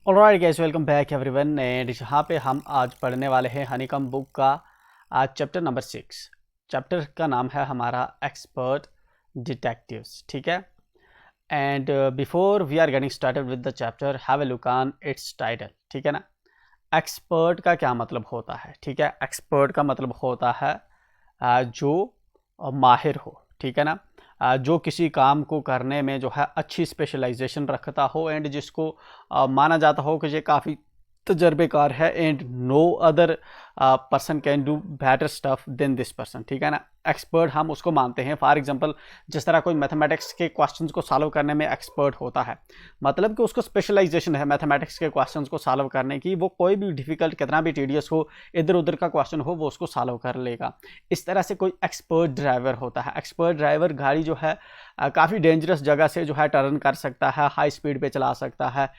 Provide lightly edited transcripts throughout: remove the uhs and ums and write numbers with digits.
Alright guys, welcome back everyone. And यहाँ पे हम आज पढ़ने वाले हैं हनीकॉम्ब बुक का आज चैप्टर नंबर 6। चैप्टर का नाम है हमारा एक्सपर्ट डिटेक्टिव्स। ठीक है। And before we are getting started with the chapter, have a look on its title. ठीक है ना। एक्सपर्ट का क्या मतलब होता है? ठीक है, एक्सपर्ट का मतलब होता है जो माहिर हो। ठीक है ना। जो किसी काम को करने में जो है अच्छी स्पेशलाइजेशन रखता हो एंड जिसको माना जाता हो कि ये काफ़ी तजर्बेकार है and no other person can do better stuff than this person. ठीक है ना। एक्सपर्ट हम उसको मानते हैं। फॉर एग्जांपल, जिस तरह कोई मैथमेटिक्स के क्वेश्चंस को सॉल्व करने में एक्सपर्ट होता है, मतलब कि उसको स्पेशलाइजेशन है मैथमेटिक्स के क्वेश्चंस को सॉल्व करने की। वो कोई भी डिफिकल्ट, कितना भी टीडियस हो, इधर उधर का क्वेश्चन हो, वो उसको सॉल्व कर लेगा। इस तरह से कोई एक्सपर्ट ड्राइवर होता है। एक्सपर्ट ड्राइवर गाड़ी जो है काफ़ी डेंजरस जगह से जो है टर्न कर सकता है, हाई स्पीड पे चला सकता है,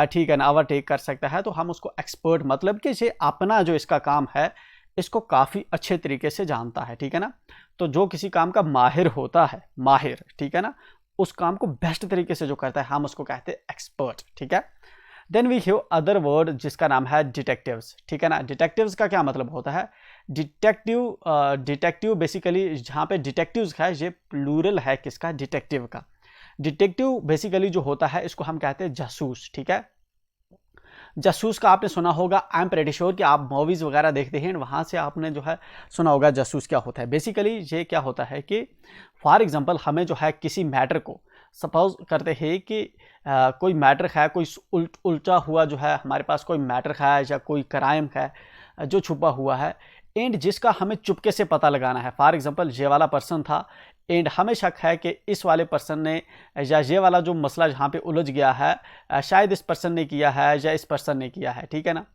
ठीक है ना, ओवरटेक कर सकता है। तो हम उसको एक्सपर्ट, मतलब कि ये अपना जो इसका काम है इसको काफ़ी अच्छे तरीके से जानता है। ठीक है ना। तो जो किसी काम का माहिर होता है, माहिर, ठीक है ना, उस काम को बेस्ट तरीके से जो करता है हम उसको कहते हैं एक्सपर्ट। ठीक है। Then we have other word जिसका नाम है डिटेक्टिव्स। ठीक है ना। डिटेक्टिव्स का क्या मतलब होता है? डिटेक्टिव बेसिकली, जहाँ पे डिटेक्टिव्स है, ये प्लूरल है किसका? डिटेक्टिव का। डिटेक्टिव बेसिकली जो होता है इसको हम कहते हैं जासूस। ठीक है। जासूस का आपने सुना होगा। आई एम प्रेटी श्योर कि आप मूवीज़ वगैरह देखते हैं, वहाँ से आपने जो है सुना होगा जासूस क्या होता है। बेसिकली ये क्या होता है कि फॉर एग्जांपल हमें जो है किसी मैटर को, सपोज करते हैं कि कोई मैटर है, कोई उल्टा हुआ जो है हमारे पास कोई मैटर है या कोई क्राइम है जो छुपा हुआ है एंड जिसका हमें चुपके से पता लगाना है। फॉर एग्जांपल ये वाला पर्सन था एंड हमें शक है कि इस वाले पर्सन ने, या ये वाला जो मसला जहाँ पे उलझ गया है, शायद इस पर्सन ने किया है या इस पर्सन ने किया है। ठीक है ना।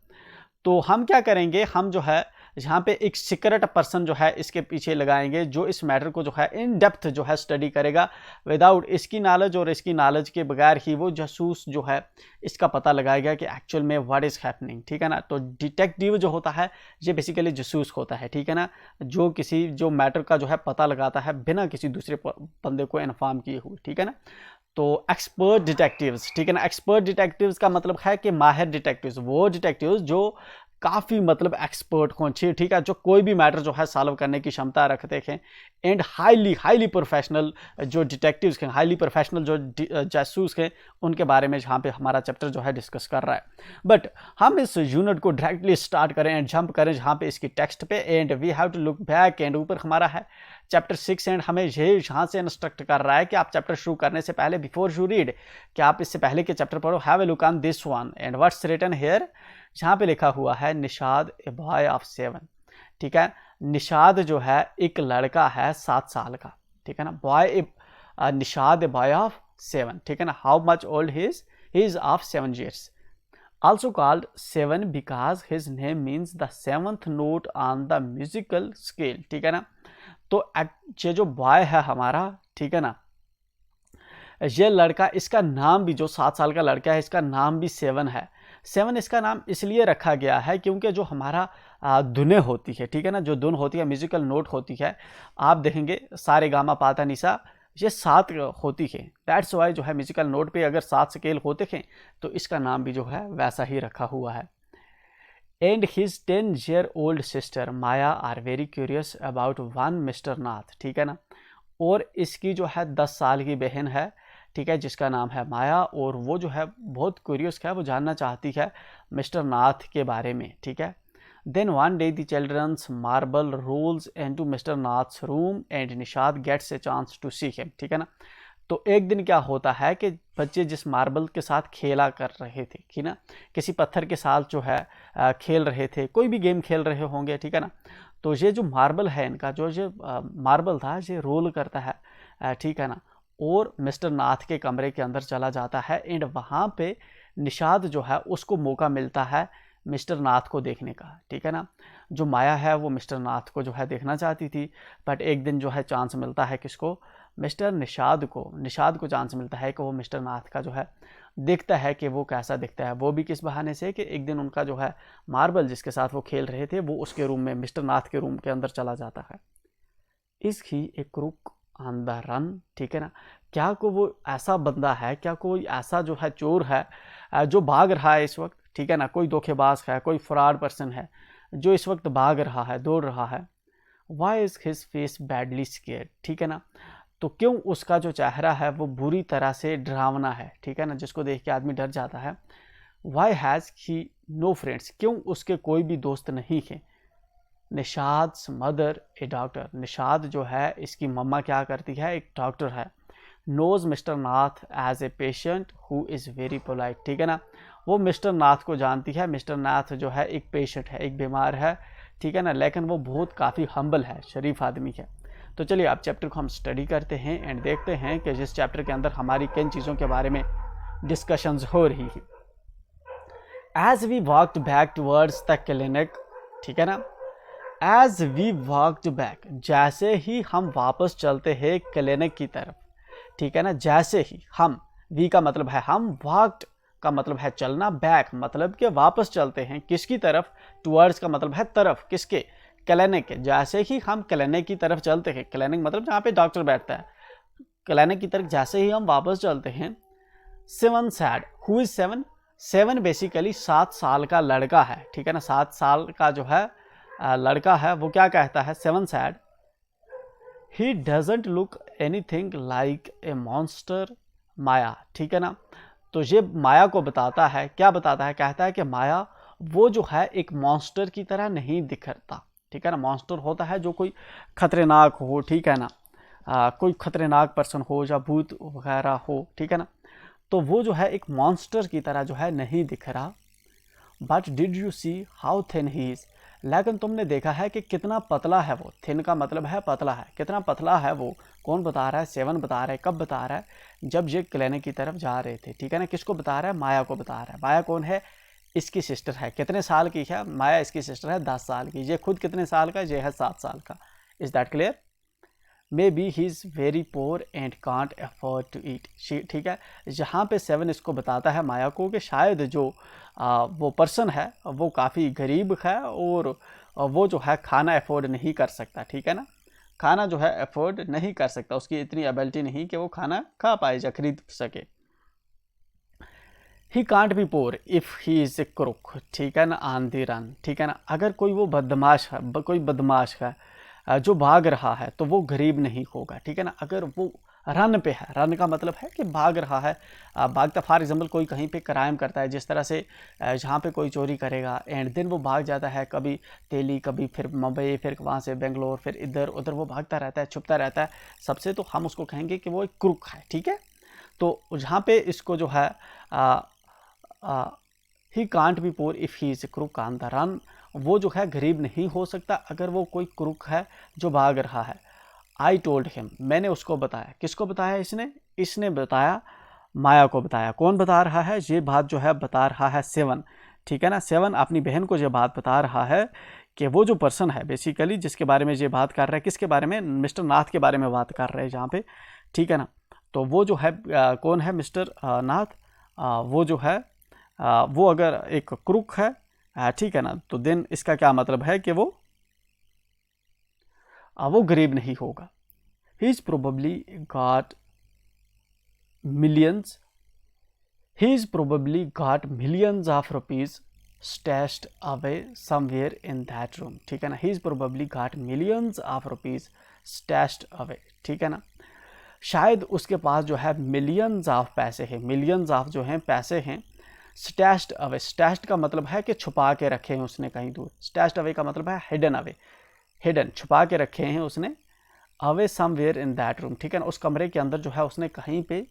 तो हम क्या करेंगे, हम जो है यहाँ पे एक सीक्रेट पर्सन जो है इसके पीछे लगाएंगे, जो इस मैटर को जो है इन डेप्थ जो है स्टडी करेगा। विदाउट इसकी नॉलेज और इसकी नॉलेज के बगैर ही वो जासूस जो है इसका पता लगाएगा कि एक्चुअल में व्हाट इज़ हैपनिंग। ठीक है ना। तो डिटेक्टिव जो होता है ये बेसिकली जासूस होता है। ठीक है ना। जो किसी जो मैटर का जो है पता लगाता है बिना किसी दूसरे बंदे को इन्फॉर्म किए हुए। ठीक है ना। तो एक्सपर्ट डिटेक्टिव्स, ठीक है ना। एक्सपर्ट डिटेक्टिव्स का मतलब है कि माहिर डिटेक्टिव्स, वो डिटेक्टिव्स जो काफ़ी मतलब एक्सपर्ट हों, ठीक है, जो कोई भी मैटर जो है सॉल्व करने की क्षमता रखते हैं एंड हाईली हाईली प्रोफेशनल जो डिटेक्टिव्स हैं, हाईली प्रोफेशनल जो जासूस हैं, उनके बारे में जहाँ पे हमारा चैप्टर जो है डिस्कस कर रहा है। बट हम इस यूनिट को डायरेक्टली स्टार्ट करें एंड जंप करें जहाँ पे इसकी टेक्स्ट पे, and we have to look back, and ऊपर हमारा है चैप्टर 6 एंड हमें ये यहाँ से इंस्ट्रक्ट कर रहा है कि आप चैप्टर शुरू करने से पहले, बिफोर यू रीड, कि आप इससे पहले के चैप्टर पढ़ो, have a look on this one and what's written here. जहाँ पे लिखा हुआ है निशाद ए बॉय ऑफ 7। ठीक है। निशाद जो है एक लड़का है 7 साल का। ठीक है ना। Nishad a boy of 7। ठीक है ना। How much old he is of 7 years, also called 7 because his name means the 7th note on the musical scale। ठीक है ना। तो ये जो बॉय है हमारा, ठीक है ना, ये लड़का, इसका नाम भी, जो 7 साल का लड़का है, इसका नाम भी 7 है। 7 इसका नाम इसलिए रखा गया है क्योंकि जो हमारा धुनें होती है, ठीक है ना, जो धुन होती है, म्यूजिकल नोट होती है, आप देखेंगे सारे गामा पाता निशा, ये 7 होती है। दैट्स वाई जो है म्यूजिकल नोट पे अगर 7 स्केल होते हैं तो इसका नाम भी जो है वैसा ही रखा हुआ है। And his 10-year-old sister Maya are very curious about one mister Nath. ठीक है ना। और इसकी जो है 10 साल की बहन है, ठीक है, जिसका नाम है माया, और वो जो है बहुत क्यूरियस है, वो जानना चाहती है मिस्टर नाथ के बारे में। ठीक है। Then one day the children's marble rolls into mister Nath's room and Nishad gets a chance to see him. ठीक है ना। तो एक दिन क्या होता है कि बच्चे जिस मार्बल के साथ खेला कर रहे थे, ठीक ना, किसी पत्थर के साथ जो है खेल रहे थे, कोई भी गेम खेल रहे होंगे, ठीक है ना। तो ये जो मार्बल है इनका, जो ये मार्बल था, ये रोल करता है, ठीक है ना, और मिस्टर नाथ के कमरे के अंदर चला जाता है एंड वहाँ पे निषाद जो है उसको मौका मिलता है मिस्टर नाथ को देखने का। ठीक है ना। जो माया है वो मिस्टर नाथ को जो है देखना चाहती थी, बट एक दिन जो है चांस मिलता है किसको? मिस्टर निषाद को चांस मिलता है कि वो मिस्टर नाथ का जो है देखता है कि वो कैसा दिखता है। वो भी किस बहाने से कि एक दिन उनका जो है मार्बल जिसके साथ वो खेल रहे थे वो उसके रूम में, मिस्टर नाथ के रूम के अंदर चला जाता है। Is he A crook on the run? ठीक है ना। क्या को वो ऐसा बंदा है, क्या कोई ऐसा जो है चोर है जो भाग रहा है इस वक्त, ठीक है ना, कोई धोखेबाज है, कोई फ्रॉड पर्सन है जो इस वक्त भाग रहा है, दौड़ रहा है। Why is his face badly scared, ठीक है ना, तो क्यों उसका जो चेहरा है वो बुरी तरह से डरावना है, ठीक है ना, जिसको देख के आदमी डर जाता है। Why has he no friends, क्यों उसके कोई भी दोस्त नहीं है। Nishad's mother a doctor, Nishad जो है इसकी मम्मा क्या करती है, एक डॉक्टर है। Knows mister Nath as a patient who is very polite, ठीक है ना, वो मिस्टर नाथ को जानती है। मिस्टर नाथ जो है एक पेशेंट है, एक बीमार है, ठीक है ना, लेकिन वो बहुत काफ़ी हम्बल है, शरीफ आदमी है। तो चलिए अब चैप्टर को हम स्टडी करते हैं एंड देखते हैं कि जिस चैप्टर के अंदर हमारी किन चीज़ों के बारे में डिस्कशंस हो रही है। As we walked back towards the clinic, ठीक है ना, एज वी वॉकड बैक, जैसे ही हम वापस चलते हैं क्लिनिक की तरफ, ठीक है ना, जैसे ही हम, वी का मतलब है हम, वॉकड का मतलब है चलना, बैक मतलब कि वापस चलते हैं, किसकी तरफ, टूवर्ड्स का मतलब है तरफ, किसके, क्लिनिक के। जैसे ही हम क्लिनिक की तरफ चलते हैं, क्लिनिक मतलब जहाँ पे डॉक्टर बैठता है, क्लिनिक की तरफ जैसे ही हम वापस चलते हैं। 7 सैड, हु इज 7, 7 बेसिकली 7 साल का लड़का है, ठीक है ना, 7 साल का जो है लड़का है, वो क्या कहता है, 7 said, he doesn't look anything like a monster Maya, ठीक है ना, तो ये माया को बताता है, क्या बताता है, कहता है कि माया वो जो है एक मॉन्स्टर की तरह नहीं दिखता, ठीक है ना, मॉन्स्टर होता है जो कोई खतरनाक हो, ठीक है ना, कोई खतरनाक पर्सन हो या भूत वगैरह हो, ठीक है ना, तो वो जो है एक मॉन्स्टर की तरह जो है नहीं दिख रहा। But did you see how thin he is, लेकिन तुमने देखा है कि कितना पतला है वो, थिन का मतलब है पतला है, कितना पतला है वो, कौन बता रहा है, 7 बता रहा है, कब बता रहा है, जब ये क्लिनिक की तरफ जा रहे थे, ठीक है ना, किसको बता रहा है, माया को बता रहा है। माया कौन है, इसकी सिस्टर है, कितने साल की है माया, इसकी सिस्टर है 10 साल की, ये खुद कितने साल का, ये है 7 साल का। Is that clear. Maybe he is very poor and can't afford to eat, ठीक है, यहाँ पे 7 इसको बताता है माया को कि शायद जो वो पर्सन है वो काफ़ी गरीब है और वो जो है खाना अफोर्ड नहीं कर सकता, ठीक है ना, खाना जो है अफोर्ड नहीं कर सकता, उसकी इतनी एबिलिटी नहीं कि वो खाना खा पाए या खरीद सके। He can't be poor if he is a crook, ठीक है ना, ऑन दी रन, ठीक है ना, अगर कोई वो बदमाश है, कोई बदमाश है जो भाग रहा है तो वो गरीब नहीं होगा, ठीक है ना, अगर वो रन पे है, रन का मतलब है कि भाग रहा है, भागता, फॉर एग्जांपल कोई कहीं पे क्राइम करता है, जिस तरह से जहाँ पे कोई चोरी करेगा एंड देन वो भाग जाता है, कभी दिल्ली, कभी फिर मुंबई, फिर वहाँ से बेंगलोर, फिर इधर उधर वो भागता रहता है, छुपता रहता है सबसे, तो हम उसको कहेंगे कि वो एक क्रुक है, ठीक है। तो जहाँ पे इसको जो है he can't be poor if he is a crook on the run, वो जो है गरीब नहीं हो सकता अगर वो कोई क्रुक है जो भाग रहा है। आई टोल्ड हिम, मैंने उसको बताया, किसको बताया, इसने बताया माया को बताया। कौन बता रहा है, ये बात जो है बता रहा है 7, ठीक है ना, 7 अपनी बहन को ये बात बता रहा है कि वो जो पर्सन है बेसिकली जिसके बारे में ये बात कर रहा है, किसके बारे में, मिस्टर नाथ के बारे में बात कर रहे हैं यहाँ पे, ठीक है ना, तो वो जो है कौन है, मिस्टर नाथ, वो जो है वो अगर एक क्रुक है, ठीक है ना, तो देन इसका क्या मतलब है कि वो गरीब नहीं होगा। He is probably got millions, he is probably got millions of rupees stashed away somewhere in that room, ठीक है ना, he is probably got millions of rupees stashed away, ठीक है ना, शायद उसके पास जो है मिलियंस ऑफ पैसे हैं, मिलियंस ऑफ जो हैं पैसे हैं, स्टैश्ड अवे, स्टैश्ड का मतलब है कि छुपा के रखे हैं उसने कहीं दूर, स्टैश्ड अवे का मतलब है हिडन अवे, हिडन छुपा के रखे हैं उसने, away somewhere in that room, ठीक है ना, उस कमरे के अंदर जो है उसने कहीं पे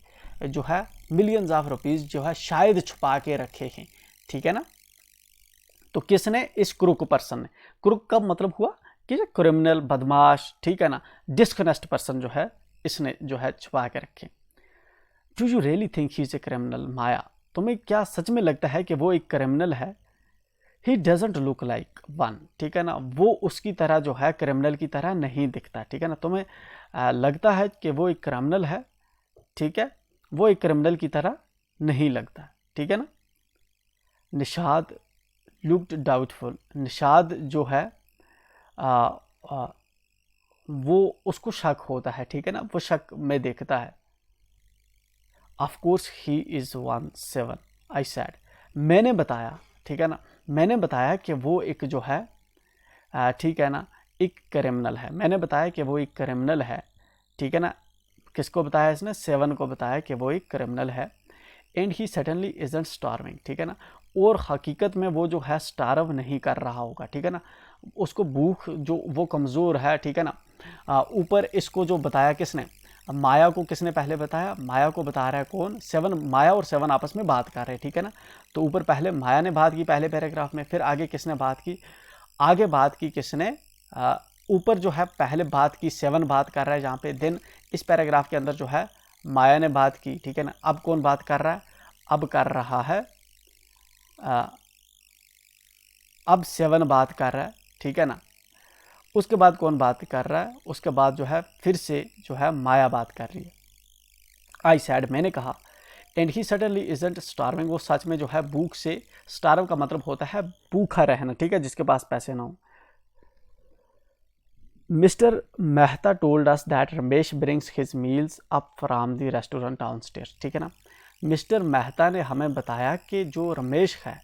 जो है मिलियंस ऑफ रुपीज जो है शायद छुपा के रखे हैं, ठीक है ना। तो किसने, इस क्रुक पर्सन ने, क्रुक का मतलब हुआ कि जो क्रिमिनल, बदमाश, ठीक है ना, डिसऑनेस्ट पर्सन जो है इसने जो है छुपा के रखे। Do you really think he is a criminal, Maya, तुम्हें क्या सच में लगता है कि वो एक क्रिमिनल है। ही डजेंट लुक लाइक वन, ठीक है ना, वो उसकी तरह जो है क्रिमिनल की तरह नहीं दिखता, ठीक है ना, तुम्हें लगता है कि वो एक क्रिमिनल है, ठीक है, वो एक क्रिमिनल की तरह नहीं लगता, ठीक है ना। निशाद लुक्ड डाउटफुल, निशाद जो है वो उसको शक होता है, ठीक है ना, वो शक में देखता है। Of course he is 17 I sad, मैंने बताया, ठीक है ना, मैंने बताया कि वो एक जो है ठीक है ना, एक क्रिमिनल है, मैंने बताया कि वो एक क्रिमिनल है, ठीक है ना, किसको बताया इसने, 7 को बताया कि वो एक क्रिमिनल है। And he suddenly isn't starving, ठीक है ना, और हकीकत में वो जो है स्टार्व नहीं कर रहा होगा, ठीक है ना, उसको भूख जो वो कमज़ोर है, ठीक है ना। ऊपर इसको जो बताया किसने, माया को किसने पहले बताया, माया को बता रहा है कौन, 7, माया और 7 आपस में बात कर रहे हैं, ठीक है ना। तो ऊपर पहले माया ने बात की पहले पैराग्राफ में, फिर आगे किसने बात की, आगे बात की किसने, ऊपर जो है पहले बात की 7 बात कर रहा है जहाँ पे, देन इस पैराग्राफ के अंदर जो है माया ने बात की, ठीक है ना। अब कौन बात कर रहा है, अब कर रहा है अब 7 बात कर रहा है, ठीक है ना। उसके बाद कौन बात कर रहा है, उसके बाद जो है फिर से जो है माया बात कर रही है। आई सैड, मैंने कहा, and he suddenly isn't starving, वो सच में जो है भूख से, स्टार्व का मतलब होता है भूखा रहना, ठीक है, जिसके पास पैसे ना हो। Mister Mehta told us that Ramesh brings his meals up from the restaurant downstairs, ठीक है ना। मिस्टर मेहता ने हमें बताया कि जो रमेश है,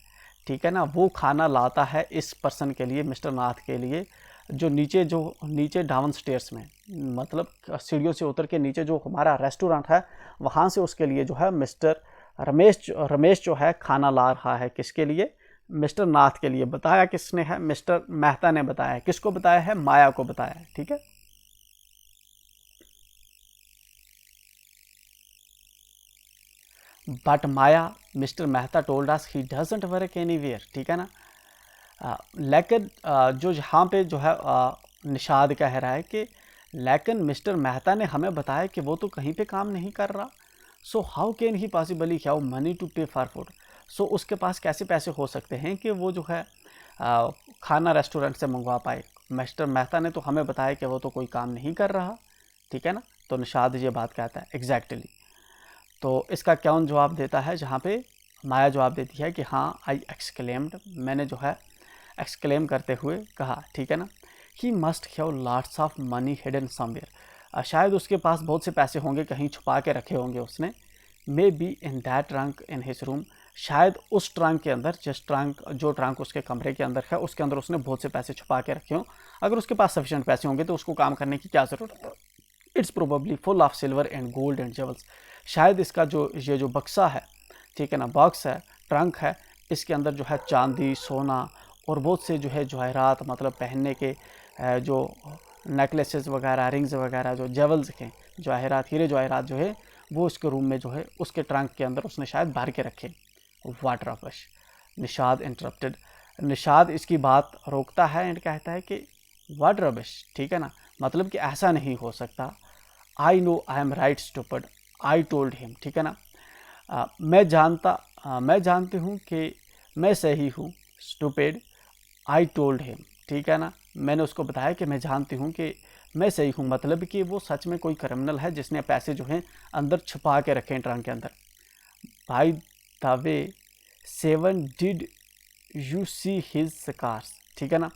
ठीक है ना, वो खाना लाता है इस पर्सन के लिए, मिस्टर नाथ के लिए, जो नीचे डाउन स्टेयर्स में, मतलब सीढ़ियों से उतर के नीचे जो हमारा रेस्टोरेंट है वहाँ से उसके लिए जो है मिस्टर रमेश जो है खाना ला रहा है, किसके लिए, मिस्टर नाथ के लिए। बताया किसने है, मिस्टर मेहता ने बताया, किसको बताया है, माया को बताया है, ठीक है। But Maya, mister Mehta told us he doesn't work anywhere, ठीक है ना। लेकिन जो यहाँ पे जो है निषाद कह रहा है कि लेकिन मिस्टर मेहता ने हमें बताया कि वो तो कहीं पे काम नहीं कर रहा, so how can he possibly have money to pay for food, so उसके पास कैसे पैसे हो सकते हैं कि वो जो है खाना रेस्टोरेंट से मंगवा पाए। मिस्टर मेहता ने तो हमें बताया कि वो तो कोई काम नहीं कर रहा, ठीक है ना। तो निषाद ये बात कहता है एग्जैक्टली। तो इसका कौन जवाब देता है, जहाँ पे माया जवाब देती है कि हाँ, आई एक्सक्लेम्ड, मैंने जो है एक्सक्लेम करते हुए कहा, ठीक है ना। He must have lots of money hidden somewhere, शायद उसके पास बहुत से पैसे होंगे, कहीं छुपा के रखे होंगे उसने। May be in that trunk in his room, शायद उस ट्रंक के अंदर, जो ट्रंक उसके कमरे के अंदर है उसके अंदर उसने बहुत से पैसे छुपा के रखे हों। अगर उसके पास सफिशिएंट पैसे होंगे तो उसको काम करने की क्या ज़रूरत है। It's probably full of silver and gold and jewels, शायद इसका ये जो बक्सा है, ठीक है ना, बॉक्स है, ट्रंक है, इसके अंदर जो है चांदी, सोना और बहुत से जो है जवाहरात, मतलब पहनने के जो नेकलेसेस वगैरह, रिंग्स वगैरह, जो जेवल्स के जवाहरात, हीरे जवाहरात जो है वो उसके रूम में जो है उसके ट्रंक के अंदर उसने शायद भर के रखे। वाट रबिश, निषाद इंटरप्टेड, निषाद इसकी बात रोकता है एंड कहता है कि वाट रबिश, ठीक है ना, मतलब कि ऐसा नहीं हो सकता। I know I am right stupid, I told him, ठीक है ना। मैं जानती हूँ कि मैं सही हूँ, स्टूपिड, आई टोल्ड हिम, ठीक है ना, मैंने उसको बताया कि मैं जानती हूँ कि मैं सही हूँ, मतलब कि वो सच में कोई क्रिमिनल है जिसने पैसे जो हैं अंदर छुपा के रखे हैं ट्रंक के अंदर। By the way 7 did you see his scars, ठीक है ना।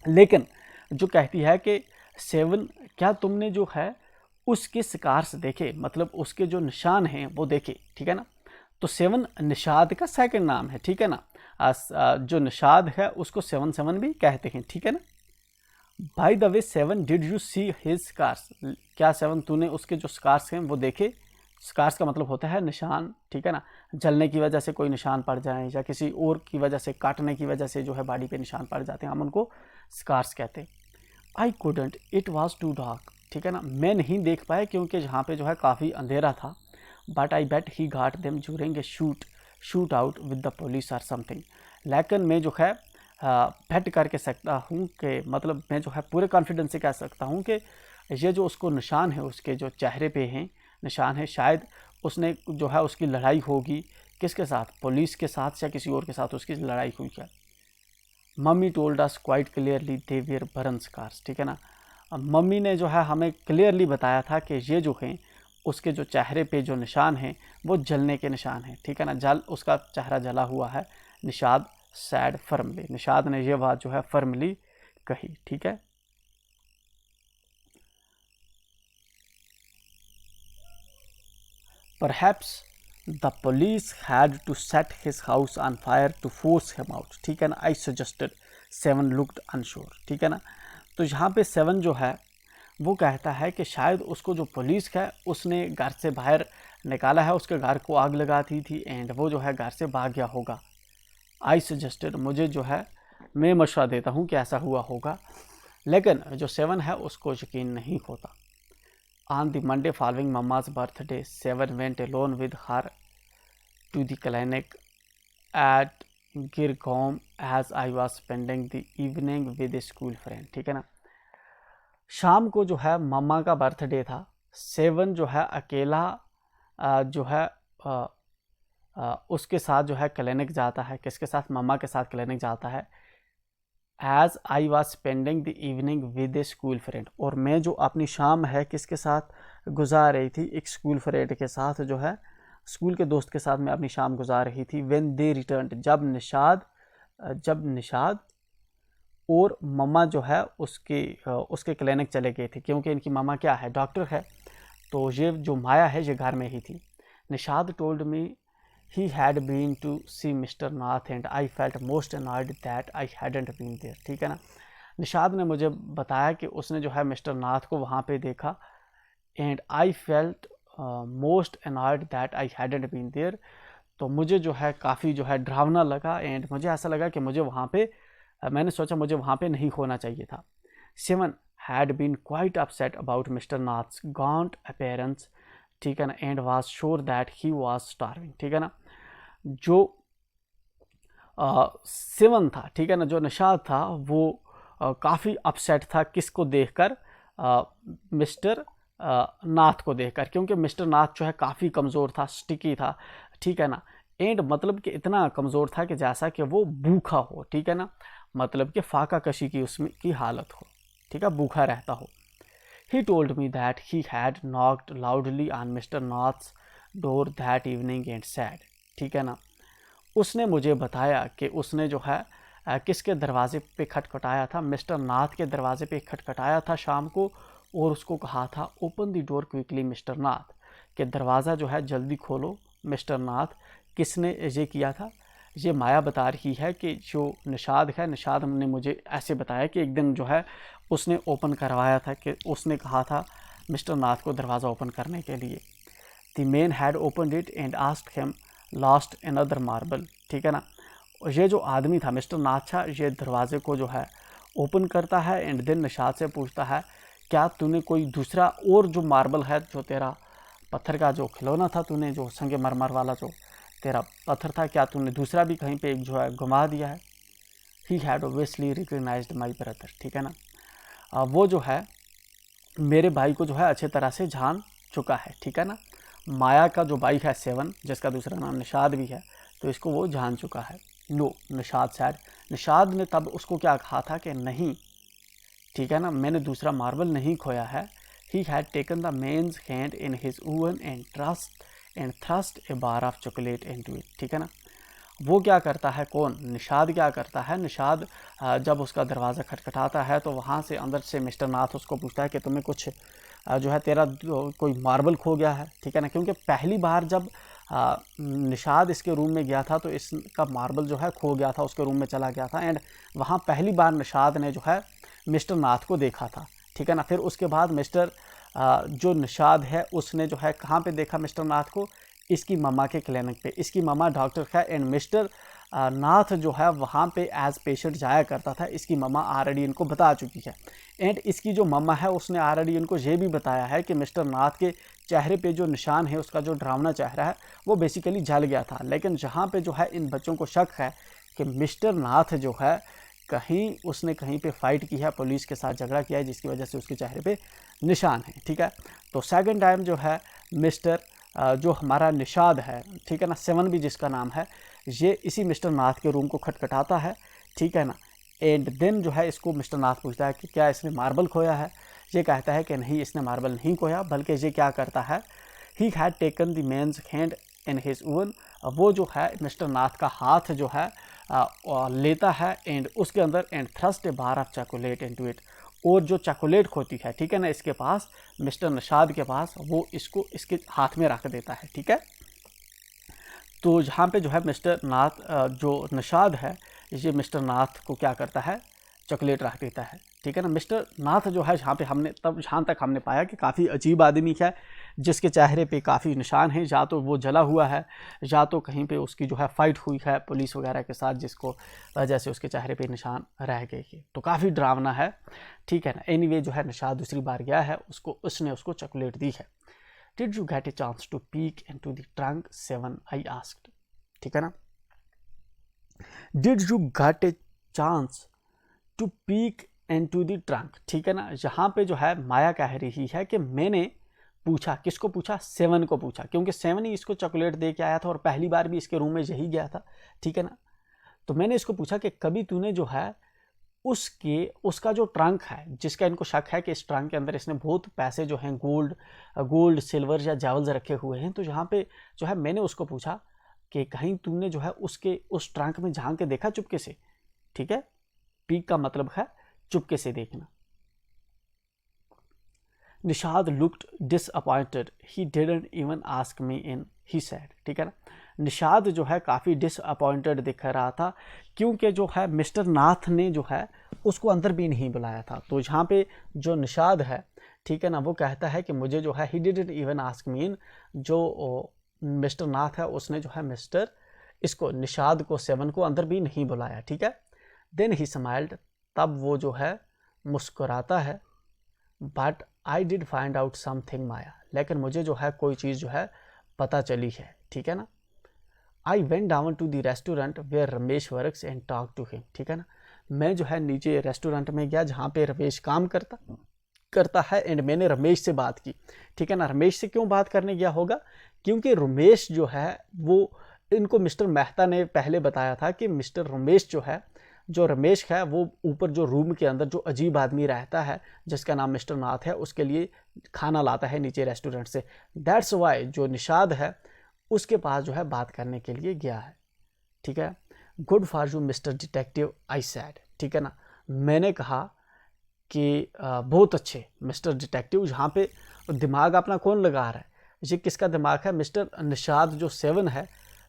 लेकिन जो कहती है कि 7, क्या तुमने जो है उसके स्कार्स देखे, मतलब उसके जो निशान हैं वो देखे, ठीक है ना। तो 7 निषाद का सेकंड नाम है, ठीक है ना। जो निषाद है उसको 7 भी कहते हैं, ठीक है ना। By the way 7 did you see his scars, क्या 7 तूने उसके जो स्कार्स हैं वो देखे। स्कार्स का मतलब होता है निशान, ठीक है ना, जलने की वजह से कोई निशान पड़ जाए या किसी और की वजह से, काटने की वजह से जो है बॉडी पे निशान पड़ जाते हैं, हम उनको स्कार्स कहते हैं। I couldn't, it was too dark, ठीक है ना, मैं नहीं देख पाया क्योंकि जहाँ पे जो है काफ़ी अंधेरा था। But I bet he got them during a shoot out with the police or something, लेकिन मैं जो है बेट करके सकता हूँ कि, मतलब मैं जो है पूरे कॉन्फिडेंस से कह सकता हूँ कि ये जो उसको निशान है, उसके जो चेहरे पे हैं निशान है, शायद उसने जो है उसकी लड़ाई होगी किसके साथ, पुलिस के साथ या किसी और के साथ उसकी लड़ाई हुई है। Mummy told us quite clearly they were burn scars, ठीक है ना। मम्मी ने जो है हमें क्लियरली बताया था कि ये जो हैं उसके जो चेहरे पे जो निशान हैं वो जलने के निशान हैं, ठीक है ना, उसका चेहरा जला हुआ है। निषाद सैड फर्मली, निषाद ने ये बात जो है फर्मली कही, ठीक है। Perhaps the police had to set his house on fire to force him out, ठीक है ना। आई सजेस्टेड, 7 लुक्ड अनश्योर, ठीक है ना। तो यहाँ पे 7 जो है वो कहता है कि शायद उसको जो पुलिस है उसने घर से बाहर निकाला है, उसके घर को आग लगा दी थी एंड वो जो है घर से भाग गया होगा। आई सजेस्टेड, मुझे जो है मैं मशवरा देता हूँ कि ऐसा हुआ होगा, लेकिन जो 7 है उसको यकीन नहीं होता। On the Monday following mamma's birthday 7 went alone with her to the clinic at Girgaon as I was spending the evening with a school friend, ठीक है ना। शाम को जो है मम्मा का बर्थडे था, 7 जो है अकेला जो है उसके साथ जो है क्लिनिक जाता है। किसके साथ? मम्मा के साथ क्लिनिक जाता है। As I was spending the evening with a school friend, और मैं जो अपनी शाम है किसके साथ गुजार रही थी? एक स्कूल फ्रेंड के साथ, जो है स्कूल के दोस्त के साथ मैं अपनी शाम गुजार रही थी। व्हेन दे रिटर्न्ड, जब निशाद और मम्मा जो है उसके क्लिनिक चले गए थे, क्योंकि इनकी मम्मा क्या है? डॉक्टर है। तो ये जो माया है ये घर में ही थी। Nishad told me he had been to see Mr. Nath and I felt most annoyed that I hadn't been there, ठीक है ना। निशाद ने मुझे बताया कि उसने जो है मिस्टर नाथ को वहाँ पे देखा and I felt most annoyed that I hadn't been there, तो मुझे जो है काफ़ी जो है डरावना लगा एंड मुझे ऐसा लगा कि मुझे वहाँ पे मैंने सोचा मुझे वहाँ पे नहीं होना चाहिए था। 7 had been quite upset about Mr. Nath's gaunt appearance, ठीक है ना, and was sure that he was starving, ठीक है ना। जो 7 था, ठीक है ना, जो निशाद था वो काफ़ी अपसेट था किसको देखकर? मिस्टर नाथ को देखकर, क्योंकि मिस्टर नाथ जो है काफ़ी कमज़ोर था, स्टिकी था, ठीक है ना। एंड मतलब कि इतना कमज़ोर था कि जैसा कि वो भूखा हो, ठीक है ना, मतलब कि फाका कशी की उसमें की हालत हो, ठीक है, भूखा रहता हो। He told me that he had knocked loudly on Mr. Nath's door that evening and said, ठीक है ना। उसने मुझे बताया कि उसने जो है किसके दरवाजे पे खटखटाया था? मिस्टर नाथ के दरवाजे पे खटखटाया था शाम को, और उसको कहा था open the door quickly mister Nath, कि दरवाज़ा जो है जल्दी खोलो मिस्टर नाथ। किसने ये किया था? ये माया बता रही है कि जो निशाद है, निशाद ने मुझे ऐसे बताया कि एक दिन जो है उसने ओपन करवाया था, कि उसने कहा था मिस्टर नाथ को दरवाज़ा ओपन करने के लिए। The man had opened it and asked him last another marble, ठीक है ना। ये जो आदमी था मिस्टर नाथ था, ये दरवाजे को जो है ओपन करता है एंड देन निशाद से पूछता है क्या तूने कोई दूसरा और जो मार्बल है, जो तेरा पत्थर का जो खिलौना था, तूने जो संगे मरमर वाला जो तेरा पत्थर था, क्या तूने दूसरा भी कहीं पे जो है घुमा दिया है? He had obviously recognised my brother, ठीक है ना। वो जो है मेरे भाई को जो है अच्छी तरह से जान चुका है, ठीक है ना। माया का जो भाई है 7, जिसका दूसरा नाम निशाद भी है, तो इसको वो जान चुका है। नो, निशाद सैड, निशाद ने तब उसको क्या कहा था कि नहीं, ठीक है ना, मैंने दूसरा मार्बल नहीं खोया है। He had taken the man's hand in his own and thrust a bar of chocolate into it, ठीक है ना। वो क्या करता है? कौन? निशाद क्या करता है? निशाद जब उसका दरवाज़ा खटखटाता है तो वहाँ से अंदर से मिस्टर नाथ उसको पूछता है कि तुम्हें कुछ जो है तेरा कोई मार्बल खो गया है, ठीक है ना, क्योंकि पहली बार जब निशाद इसके रूम में गया था तो इसका मार्बल जो है खो गया था, उसके रूम में चला गया था एंड वहाँ पहली बार निशाद ने जो है मिस्टर नाथ को देखा था, ठीक है ना। फिर उसके बाद मिस्टर जो निशाद है उसने जो है कहाँ पे देखा मिस्टर नाथ को? इसकी मम्मा के क्लिनिक पे। इसकी मम्मा डॉक्टर है एंड मिस्टर नाथ जो है वहाँ पे एज पेशेंट जाया करता था। इसकी मम्मा ऑलरेडी इनको बता चुकी है एंड इसकी जो मम्मा है उसने ऑलरेडी इनको ये भी बताया है कि मिस्टर नाथ के चेहरे पे जो निशान है, उसका जो डरावना चेहरा है, वो बेसिकली जल गया था। लेकिन जहाँ पे जो है इन बच्चों को शक है कि मिस्टर नाथ जो है उसने कहीं पे फाइट की है, पुलिस के साथ झगड़ा किया है, जिसकी वजह से उसके चेहरे पे निशान है, ठीक है। तो सेकंड टाइम जो है मिस्टर जो हमारा निशाद है, ठीक है ना, 7 भी जिसका नाम है, ये इसी मिस्टर नाथ के रूम को खटखटाता है, ठीक है ना। एंड देन जो है इसको मिस्टर नाथ पूछता है कि क्या इसने मार्बल खोया है? ये कहता है कि नहीं, इसने मार्बल नहीं खोया, बल्कि ये क्या करता है, he had taken the man's hand in his own, वो जो है मिस्टर नाथ का हाथ जो है लेता है एंड उसके अंदर and thrust a bar of chocolate into it, और जो चॉकलेट होती है, ठीक है ना, इसके पास, मिस्टर निषाद के पास, वो इसको इसके हाथ में रख देता है, ठीक है। तो जहाँ पे जो है मिस्टर नाथ, जो निषाद है, ये मिस्टर नाथ को क्या करता है, चॉकलेट रख देता है, ठीक है ना। मिस्टर नाथ जो है, जहाँ पे हमने तब जहाँ तक हमने पाया कि काफ़ी अजीब आदमी है, जिसके चेहरे पे काफ़ी निशान हैं, या तो वो जला हुआ है, या तो कहीं पे उसकी जो है फाइट हुई है पुलिस वगैरह के साथ, जिसको वजह से उसके चेहरे पे निशान रह गए हैं। तो काफ़ी डरावना है, ठीक है ना। एनीवे जो है निषाद दूसरी बार गया है, उसने उसको चॉकलेट दी है। Did you get a chance to peek into the trunk 7, I asked, ठीक है ना। Did you get a chance to peek into the trunk, ठीक है ना। यहाँ पे जो है माया कह रही है कि मैंने पूछा, किसको पूछा, 7 को पूछा, क्योंकि 7 ही इसको चॉकलेट दे के आया था और पहली बार भी इसके रूम में यही गया था, ठीक है ना। तो मैंने इसको पूछा कि कभी तूने जो है उसका जो ट्रंक है, जिसका इनको शक है कि इस ट्रंक के अंदर इसने बहुत पैसे जो हैं गोल्ड सिल्वर या जेवल्स रखे हुए हैं, तो यहाँ पे जो है मैंने उसको पूछा कि कहीं तुमने जो है उस ट्रंक में झांक के देखा चुपके से, ठीक है। पीक का मतलब है चुपके से देखना। Nishad looked disappointed, he didn't even ask me in, he said, ठीक है ना। निषाद जो है काफ़ी डिसअपॉइंटेड दिख रहा था, क्योंकि जो है मिस्टर नाथ ने जो है उसको अंदर भी नहीं बुलाया था। तो यहाँ पे जो निषाद है, ठीक है ना, वो कहता है कि मुझे जो है he didn't even ask me in, जो मिस्टर नाथ है उसने जो है निषाद को 7 को अंदर भी नहीं बुलाया, ठीक है। देन ही स्माइल्ड, तब वो जो है मुस्कुराता है। But I did find out something Maya, लेकिन मुझे जो है कोई चीज़ जो है पता चली है, ठीक है ना। I went down to the restaurant where Ramesh works and talk to him, ठीक है ना। मैं जो है नीचे रेस्टोरेंट में गया जहाँ पे रमेश काम करता है, एंड मैंने रमेश से बात की, ठीक है ना। रमेश से क्यों बात करने गया होगा, क्योंकि रमेश जो है वो, इनको मिस्टर मेहता ने पहले बताया था कि मिस्टर रमेश जो रमेश है वो ऊपर जो रूम के अंदर जो अजीब आदमी रहता है जिसका नाम मिस्टर नाथ है, उसके लिए खाना लाता है नीचे रेस्टोरेंट से। दैट्स वाई जो निषाद है उसके पास जो है बात करने के लिए गया है, ठीक है। Good for you mister detective, I sad, ठीक है ना। मैंने कहा कि बहुत अच्छे मिस्टर डिटेक्टिव, जहाँ पे दिमाग अपना कौन लगा रहा है, ये किसका दिमाग है, मिस्टर निषाद जो 7 है,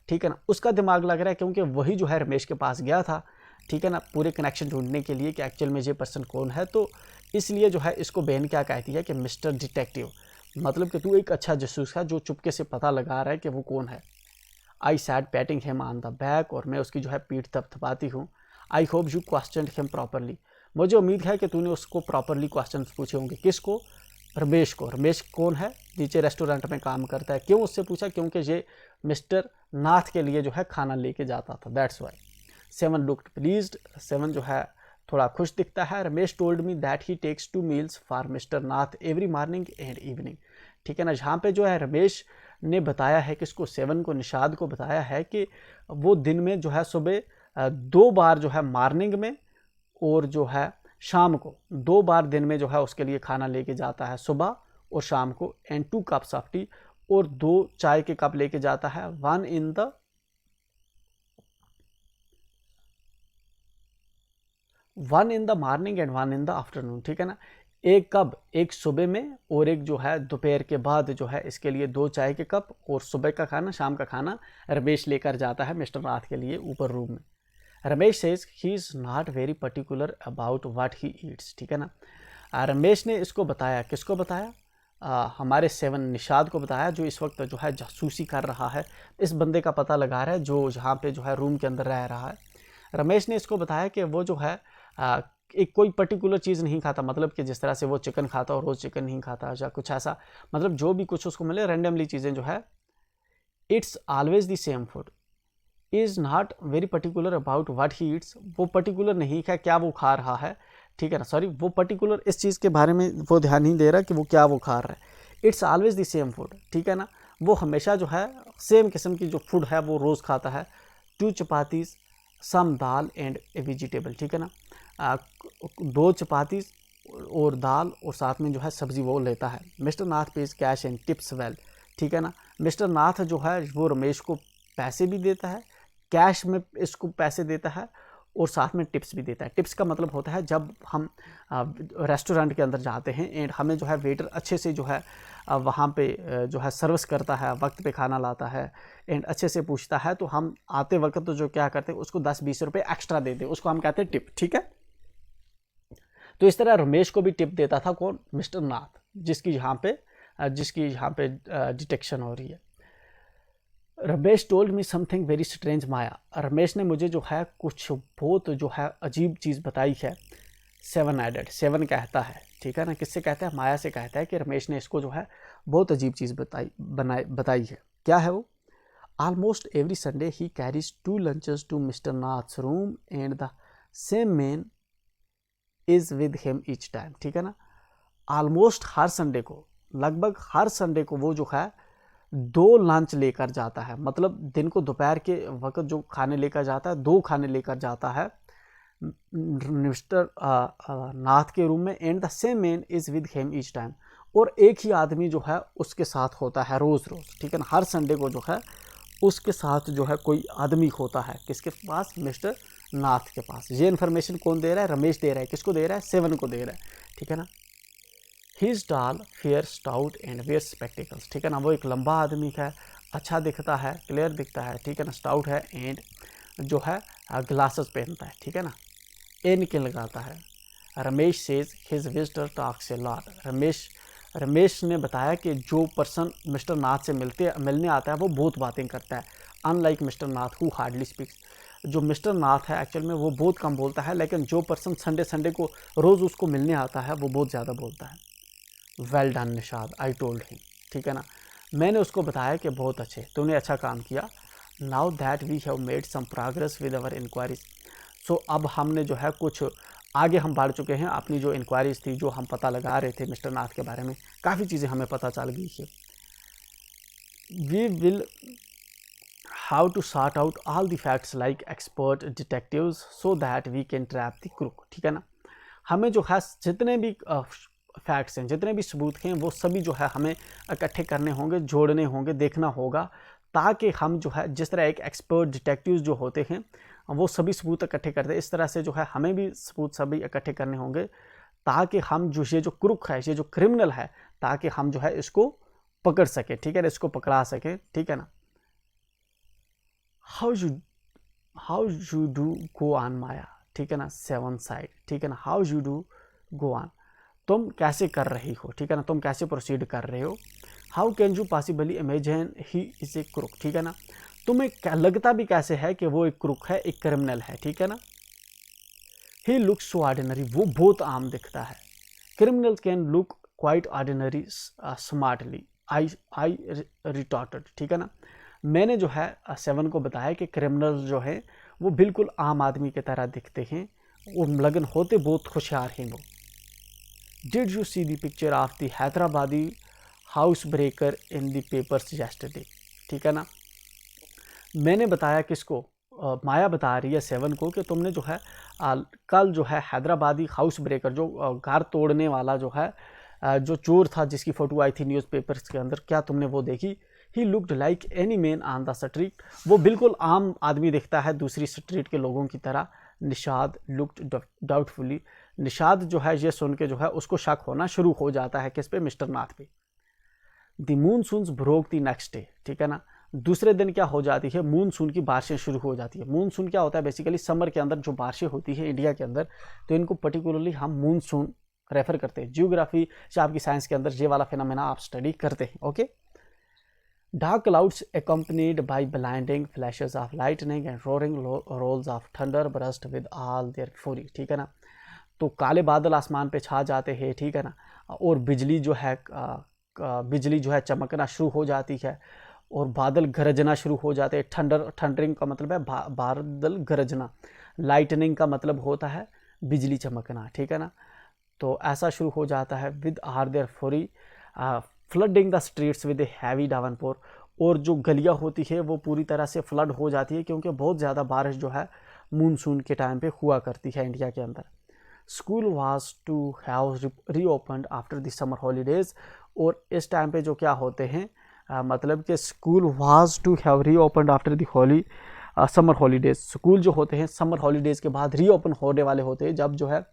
ठीक है ना, उसका दिमाग लग रहा है, क्योंकि वही जो है रमेश के पास गया था, ठीक है ना, पूरे कनेक्शन ढूंढने के लिए कि एक्चुअल में ये पर्सन कौन है। तो इसलिए जो है इसको बहन क्या कहती है कि मिस्टर डिटेक्टिव, मतलब कि तू एक अच्छा जासूस है जो चुपके से पता लगा रहा है कि वो कौन है। I said patting him on the back, और मैं उसकी जो है पीठ थपथपाती हूँ। I hope you question him properly, मुझे उम्मीद है कि तूने उसको प्रॉपरली क्वेश्चन पूछे होंगे। किसको, रमेश को। रमेश कौन है, नीचे रेस्टोरेंट में काम करता है। क्यों उससे पूछा, क्योंकि ये मिस्टर नाथ के लिए जो है खाना लेके जाता था, दैट्स वाई। 7 लुक्ड प्लीज्ड, 7 जो है थोड़ा खुश दिखता है। Ramesh told me that he takes 2 meals for mister Nath every morning and evening, ठीक है ना। जहाँ पे जो है रमेश ने बताया है कि इसको 7 को, निषाद को बताया है कि वो दिन में जो है सुबह 2 बार जो है मॉर्निंग में और जो है शाम को 2 बार दिन में जो है उसके लिए खाना लेके जाता है, सुबह और शाम को, एंड 2 कप्स ऑफ टी, और 2 चाय के कप लेके जाता है, 1 in the morning and 1 in the afternoon, ठीक है ना। एक कप, एक सुबह में और एक जो है दोपहर के बाद जो है इसके लिए 2 चाय के कप, और सुबह का खाना, शाम का खाना रमेश लेकर जाता है मिस्टर नाथ के लिए ऊपर रूम में। Ramesh says he is not very particular about what he eats, ठीक है ना। रमेश ने इसको बताया, किसको बताया, हमारे 7 निषाद को बताया, जो इस वक्त जो है जासूसी कर रहा है, इस बंदे का पता लगा रहा है जो जहाँ पे जो है रूम के अंदर रह रहा है। रमेश ने इसको बताया कि वो जो है एक कोई पर्टिकुलर चीज़ नहीं खाता, मतलब कि जिस तरह से वो चिकन खाता और रोज़ चिकन नहीं खाता या कुछ ऐसा, मतलब जो भी कुछ उसको मिले रैंडमली चीज़ें जो है, it's always the same food, is not very particular about what he eats, वो पर्टिकुलर नहीं है क्या वो खा रहा है, ठीक है ना, सॉरी, वो पर्टिकुलर इस चीज़ के बारे में वो ध्यान नहीं दे रहा कि वो क्या वो खा रहा है। It's always the same food, ठीक है ना, वो हमेशा जो है सेम किस्म की जो फूड है वो रोज़ खाता है। 2 chapatis, some dal and a vegetable, ठीक है ना, 2 चपातीज और दाल और साथ में जो है सब्ज़ी वो लेता है। Mister Nath page cache and tips well, ठीक है ना, मिस्टर नाथ जो है वो रमेश को पैसे भी देता है, कैश में इसको पैसे देता है, और साथ में टिप्स भी देता है। टिप्स का मतलब होता है जब हम रेस्टोरेंट के अंदर जाते हैं एंड हमें जो है वेटर अच्छे से जो है वहाँ पे जो है सर्विस करता है, वक्त पे खाना लाता है एंड अच्छे से पूछता है, तो हम आते वक्त तो जो क्या करते हैं उसको 10-20 रुपये एक्स्ट्रा देते हैं, उसको हम कहते हैं टिप। ठीक है, तो इस तरह रमेश को भी टिप देता था कौन? मिस्टर नाथ, जिसकी यहाँ पे डिटेक्शन हो रही है। Ramesh told me something very strange Maya, Ramesh ने मुझे जो है कुछ बहुत जो है अजीब चीज़ बताई है। 7 एडेड, 7 कहता है, ठीक है ना, किससे कहता है? माया से कहता है कि रमेश ने इसको जो है बहुत अजीब चीज़ बताई है। क्या है वो? Almost every Sunday he carries 2 lunches to mister Nath's room and the same man is with him each time. ठीक है ना, ऑलमोस्ट हर संडे को, लगभग हर संडे को वो जो है 2 लंच लेकर जाता है, मतलब दिन को दोपहर के वक्त जो खाने लेकर जाता है 2 खाने लेकर जाता है मिस्टर नाथ के रूम में, and the same man is with him each time, और एक ही आदमी जो है उसके साथ होता है रोज़ रोज़। ठीक है ना, हर संडे को जो है उसके साथ जो है कोई आदमी होता है, किसके पास? मिस्टर नाथ के पास। ये इन्फॉर्मेशन कौन दे रहा है? रमेश दे रहा है। किसको दे रहा है? 7 को दे रहा है। ठीक है ना, he is tall, fair, stout and wears spectacles. ठीक है ना, वो एक लंबा आदमी है, अच्छा दिखता है, क्लियर दिखता है, ठीक है ना, स्टाउट है एंड जो है ग्लासेस पहनता है। ठीक है ना, एनके लगाता है। Ramesh says his visitor talks a lot. Ramesh ने बताया कि जो पर्सन मिस्टर नाथ से मिलने आता है वो बहुत बातें करता है, unlike mister Nath who hardly speaks. जो मिस्टर नाथ है एक्चुअल में वो बहुत कम बोलता है, लेकिन जो पर्सन संडे को रोज़ उसको मिलने आता है वो बहुत ज़्यादा बोलता है। Well done Nishad, I told him. ठीक है ना, मैंने उसको बताया कि बहुत अच्छे, तूने अच्छा काम किया। Now that we have made some progress with our inquiries. So अब हमने जो है कुछ आगे हम बढ़ चुके हैं, अपनी जो इंक्वायरीज थी, जो हम पता लगा रहे थे मिस्टर नाथ के बारे में, काफ़ी चीज़ें हमें पता चल गई है। We will how to sort out all the facts like expert detectives so that we can trap the crook. ठीक है ना, हमें जो है जितने भी फैक्ट्स हैं, जितने भी सबूत हैं, वो सभी जो है हमें इकट्ठे करने होंगे, जोड़ने होंगे, देखना होगा, ताकि हम जो है जिस तरह एक एक्सपर्ट डिटेक्टिव्स जो होते हैं वो सभी सबूत इकट्ठे करते हैं, इस तरह से जो है हमें भी सबूत सभी इकट्ठे करने होंगे, ताकि हम ये जो क्रूक है, ये जो क्रिमिनल है, ताकि हम जो है इसको पकड़ सके। ठीक है ना, इसको पकड़ा सके। ठीक है ना, how you do go on Maya. ठीक है ना, 7 साइड। ठीक है ना, how you do go on, तुम कैसे कर रही हो। ठीक है ना, तुम कैसे प्रोसीड कर रहे हो। How can you possibly imagine he is A crook. ठीक है ना, तुम्हें लगता भी कैसे है कि वो एक क्रूक है, एक क्रिमिनल है। ठीक है ना, ही लुक्स सो ऑर्डिनरी, वो बहुत आम दिखता है। Criminals can look quite ordinary smartly, I retorted. ठीक है ना, मैंने जो है 7 को बताया कि क्रिमिनल्स जो हैं वो बिल्कुल आम आदमी की तरह दिखते हैं, वो लगन होते बहुत होशियार हैं वो। Did you see the picture of the Hyderabadi house breaker in the papers yesterday. ठीक है ना, मैंने बताया किसको? माया बता रही है 7 को कि तुमने जो है कल जो है हैदराबादी हाउस ब्रेकर, जो घर तोड़ने वाला जो है जो चोर था, जिसकी फ़ोटो आई थी न्यूज़पेपर्स के अंदर, क्या तुमने वो देखी? He looked like any man on the street, वो बिल्कुल आम आदमी दिखता है दूसरी स्ट्रीट के लोगों की तरह। निशाद लुक्ड डाउटफुली, निशाद जो है ये सुन के जो है उसको शक होना शुरू हो जाता है, किस पे? मिस्टर नाथ पे। The monsoons broke the next day. ठीक है ना, दूसरे दिन क्या हो जाती है? मूनसून की बारिशें शुरू हो जाती है। मूनसून क्या होता है? बेसिकली समर के अंदर जो बारिशें होती है इंडिया के अंदर, तो इनको पर्टिकुलरली हम मूनसून रेफर करते हैं। जियोग्राफी से आपकी साइंस के अंदर ये वाला फिनोमेना आप स्टडी करते हैं। Okay, dark clouds accompanied by blinding flashes of lightning and roaring rolls of thunder burst with all their fury। ठीक है ना, तो काले बादल आसमान पे छा जाते हैं। ठीक है ना, और बिजली जो है चमकना शुरू हो जाती है और बादल गरजना शुरू हो जाते हैं। थंडरिंग का मतलब है बादल गरजना, लाइटनिंग का मतलब होता है बिजली चमकना। ठीक है ना, तो ऐसा शुरू हो जाता है। With or their fury flooding the streets with a heavy downpour, और जो गलियां होती है वो पूरी तरह से फ्लड हो जाती है, क्योंकि बहुत ज़्यादा बारिश जो है मूनसून के टाइम पे हुआ करती है इंडिया के अंदर। School was to have reopened after the summer holidays, और इस टाइम पे जो क्या होते हैं मतलब कि school was to have reopened after the summer holidays, school जो होते हैं समर हॉलीडेज़ के बाद रीओपन होने वाले होते हैं, जब जो है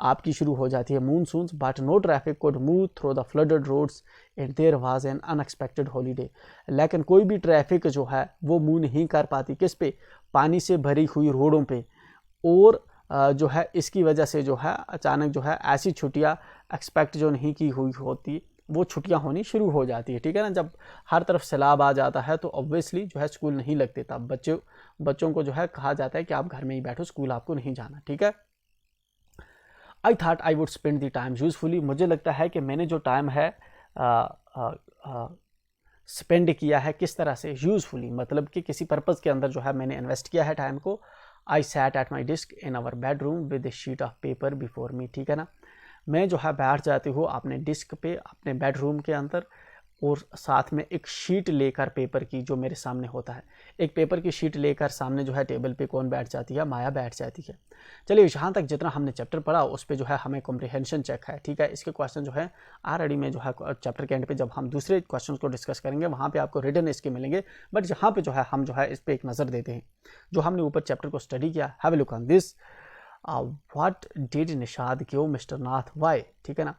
आपकी शुरू हो जाती है monsoons, but no traffic could move through the flooded roads and there was an unexpected holiday. लेकिन कोई भी ट्रैफिक जो है वो मूव नहीं कर पाती, किस पे, पानी से भरी हुई रोडों पे, और जो है इसकी वजह से जो है अचानक जो है ऐसी छुट्टियां एक्सपेक्ट जो नहीं की हुई होती वो छुट्टियां होनी शुरू हो जाती है, ठीक है ना। जब हर तरफ सैलाब आ जाता है तो ऑब्वियसली जो है स्कूल नहीं लगते, तब बच्चों को जो है कहा जाता है कि आप घर में ही बैठो, स्कूल आपको नहीं जाना, ठीक है। I thought I would spend the time usefully, मुझे लगता है कि मैंने जो टाइम है स्पेंड किया है किस तरह से, यूजफुली मतलब कि किसी पर्पज़ के अंदर जो है मैंने इन्वेस्ट किया है टाइम को। I sat at my desk in our bedroom with a sheet of paper before me, ठीक है ना। मैं जो है बैठ जाती हूँ अपने डिस्क पे अपने बेडरूम के अंदर, और साथ में एक शीट लेकर पेपर की जो मेरे सामने होता है, एक पेपर की शीट लेकर सामने जो है टेबल पे कौन बैठ जाती है, माया बैठ जाती है। चलिए यहाँ तक जितना हमने चैप्टर पढ़ा उस पर जो है हमें कॉम्प्रिहेंशन चेक है, ठीक है। इसके क्वेश्चन जो है ऑलरेडी में जो है चैप्टर के एंड पे जब हम दूसरे क्वेश्चन को डिस्कस करेंगे वहाँ पे आपको रिटन इसके मिलेंगे, बट यहाँ पे जो है हम जो है इस पर एक नज़र देते हैं जो हमने ऊपर चैप्टर को स्टडी किया। Have a look on this. What did Nishad give mister Nath why, ठीक है ना।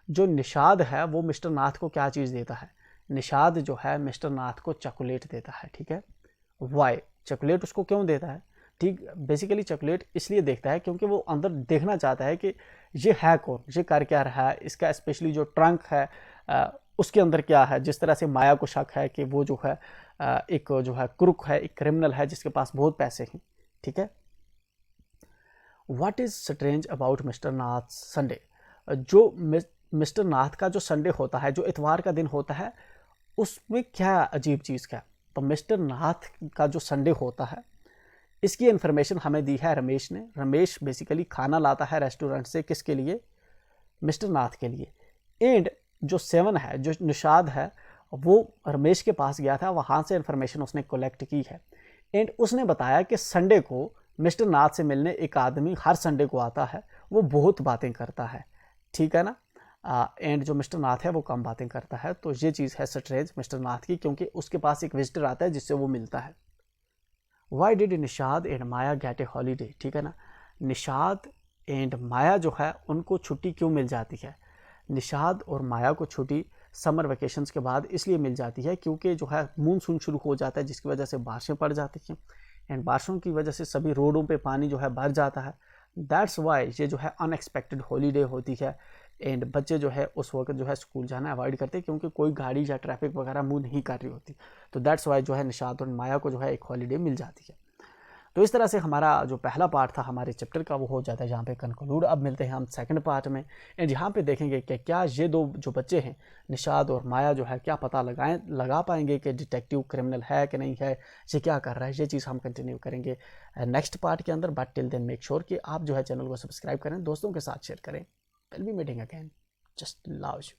जो निशाद है वो मिस्टर नाथ को क्या चीज़ देता है, निशाद जो है मिस्टर नाथ को चॉकलेट देता है, ठीक है। वाई, चॉकलेट उसको क्यों देता है, ठीक, बेसिकली चॉकलेट इसलिए देखता है क्योंकि वो अंदर देखना चाहता है कि ये है कौन, ये कर क्या रहा है, इसका स्पेशली जो ट्रंक है उसके अंदर क्या है। जिस तरह से माया को शक है कि वो जो है एक जो है क्रुक है, एक क्रिमिनल है जिसके पास बहुत पैसे हैं, ठीक है। What is strange about mister Nath Sunday, जो मिस्टर नाथ का जो संडे होता है, जो इतवार का दिन होता है, उसमें क्या अजीब चीज़ क्या। तो मिस्टर नाथ का जो संडे होता है इसकी इन्फॉर्मेशन हमें दी है रमेश ने। रमेश बेसिकली खाना लाता है रेस्टोरेंट से, किसके लिए, मिस्टर नाथ के लिए। एंड जो 7 है, जो निशाद है, वो रमेश के पास गया था, वहाँ से इन्फॉर्मेशन उसने कलेक्ट की है। एंड उसने बताया कि संडे को मिस्टर नाथ से मिलने एक आदमी हर संडे को आता है, वो बहुत बातें करता है, ठीक है ना। एंड जो मिस्टर नाथ है वो कम बातें करता है। तो ये चीज़ है स्ट्रेंज मिस्टर नाथ की, क्योंकि उसके पास एक विजिटर आता है जिससे वो मिलता है। Why did Nishad and Maya gate A holiday, ठीक है ना। निशाद एंड माया जो है उनको छुट्टी क्यों मिल जाती है, निशाद और माया को छुट्टी समर वेकेशंस के बाद इसलिए मिल जाती है क्योंकि जो है मूनसून शुरू हो जाता है, जिसकी वजह से बारिशें पड़ जाती हैं, एंड बारिशों की वजह से सभी रोडों पे पानी जो है भर जाता है। दैट्स वाई ये जो है अनएक्सपेक्टेड हॉलीडे होती है। एंड बच्चे जो है उस वक्त जो है स्कूल जाना अवॉइड करते हैं क्योंकि कोई गाड़ी या ट्रैफिक वगैरह मूव नहीं कर रही होती। तो दैट्स वाई जो है निशाद और माया को जो है एक हॉलीडे मिल जाती है। तो इस तरह से हमारा जो पहला पार्ट था हमारे चैप्टर का वो हो जाता है यहाँ पे कंक्लूड। अब मिलते हैं हम सेकंड पार्ट में, एंड यहाँ पे देखेंगे कि क्या ये दो जो बच्चे हैं निशाद और माया जो है क्या पता लगा पाएंगे कि डिटेक्टिव क्रिमिनल है कि नहीं है, ये क्या कर रहा है। ये चीज़ हम कंटिन्यू करेंगे नेक्स्ट पार्ट के अंदर। But till then make sure कि आप जो है चैनल को सब्सक्राइब करें, दोस्तों के साथ शेयर करें। Will be meeting again, just love you.